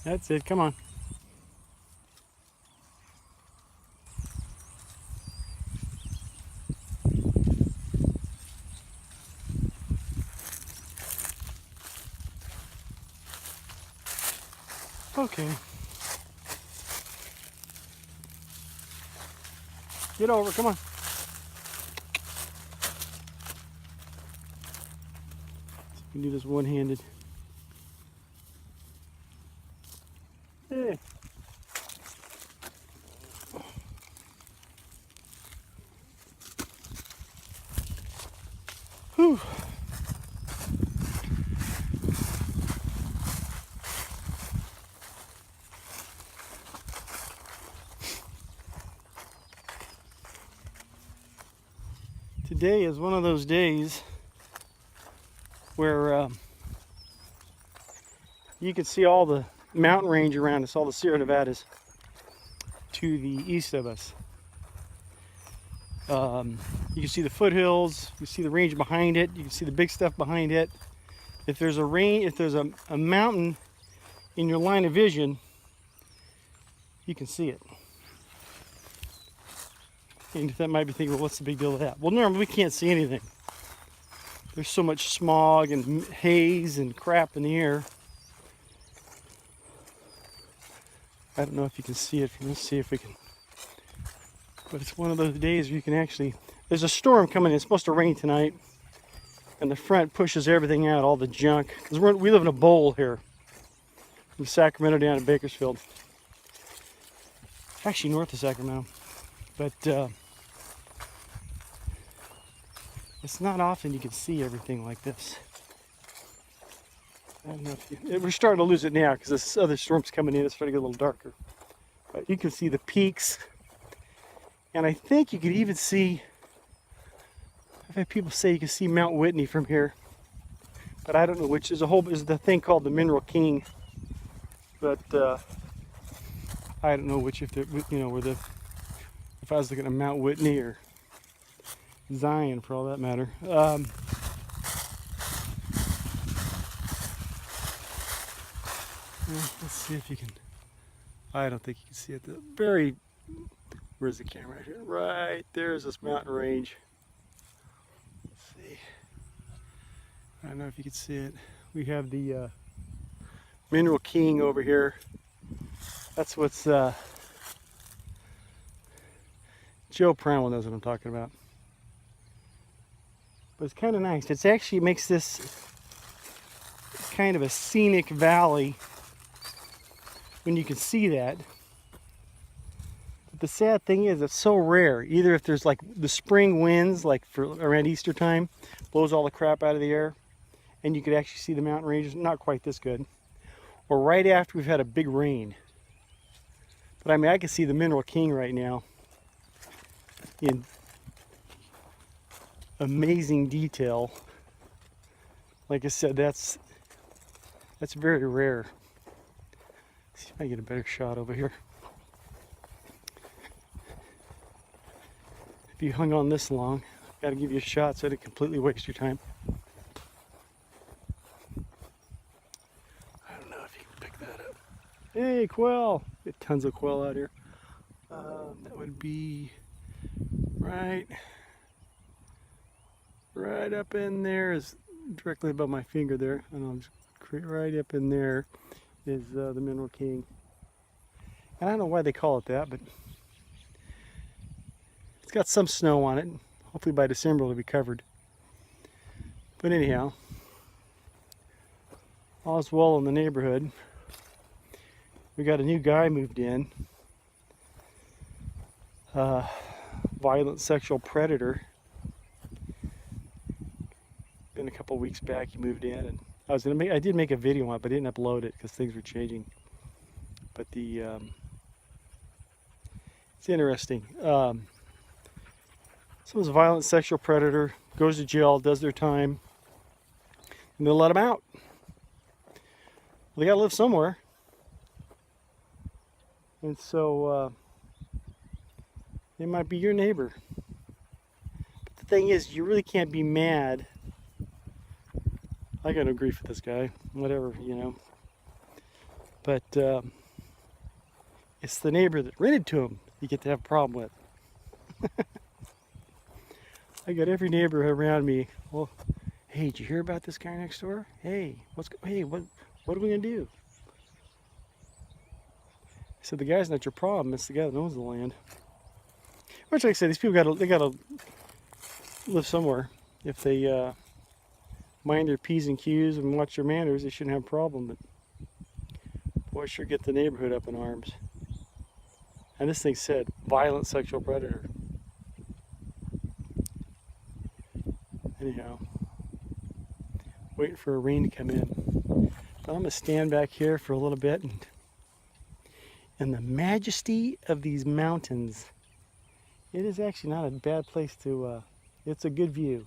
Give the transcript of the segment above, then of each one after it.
That's it. Come on. Okay. Get over. Come on. We can do this one-handed. Hey. Whew. Today is one of those days where you can see all the mountain range around us, all the Sierra Nevadas to the east of us. You can see the foothills, you can see the range behind it, you can see the big stuff behind it. If there's a range, if there's a mountain in your line of vision, you can see it. And that might be thinking, well, what's the big deal with that? Well, normally we can't see anything. There's so much smog and haze and crap in the air. I don't know if you can see it from this. See if we can. But it's one of those days where you can actually. There's a storm coming in. It's supposed to rain tonight, and the front pushes everything out, all the junk. Because we live in a bowl here, from Sacramento down to Bakersfield. Actually, north of Sacramento, but it's not often you can see everything like this. I don't know if we're starting to lose it now because this other storm's coming in. It's starting to get a little darker. But you can see the peaks. And I think you could even see, I've had people say you can see Mount Whitney from here. But I don't know which. There's the thing called the Mineral King. But I don't know which, if I was looking at Mount Whitney or Zion for all that matter. Let's see if you can. I don't think you can see it. Where's the camera right here? Right there's this mountain range. Let's see. I don't know if you can see it. We have the Mineral King over here. That's what's Joe Primal knows what I'm talking about. But it's kind of nice. It actually makes this kind of a scenic valley when you can see that. But the sad thing is it's so rare. Either if there's like the spring winds, like for around Easter time, blows all the crap out of the air, and you could actually see the mountain ranges, not quite this good. Or right after we've had a big rain. But I mean, I can see the Mineral King right now in amazing detail. Like I said, that's very rare. Let's see if I can get a better shot over here. If you hung on this long, I've got to give you a shot so I don't completely waste your time. I don't know if you can pick that up. Hey, quail! Get tons of quail out here. That would be right up in there, is directly above my finger there. And right up in there is the Mineral King. And I don't know why they call it that, but it's got some snow on it. Hopefully by December it'll be covered. But anyhow, all's well in the neighborhood. We got a new guy moved in. Violent sexual predator. Been a couple weeks back he moved in, and I did make a video on it, but I didn't upload it because things were changing. But it's interesting. Someone's a violent sexual predator, goes to jail, does their time, and they'll let them out. Well, they gotta live somewhere. And so they might be your neighbor. But the thing is, you really can't be mad. I got no grief with this guy. Whatever, you know. But it's the neighbor that rented to him you get to have a problem with. I got every neighbor around me. Well, hey, did you hear about this guy next door? Hey, what are we gonna do? I said, the guy's not your problem. It's the guy that owns the land. Which, like I said, these people gotta live somewhere. If they mind their P's and Q's and watch their manners, they shouldn't have a problem. But boy, sure get the neighborhood up in arms. And this thing said, violent sexual predator. Anyhow, waiting for a rain to come in. I'm gonna stand back here for a little bit and the majesty of these mountains. It is actually not a bad place to, it's a good view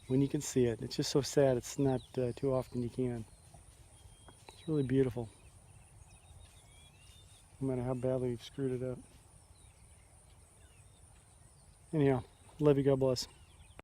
when you can see it. It's just so sad it's not too often you can. It's really beautiful, no matter how badly you've screwed it up. Anyhow, love you, God bless.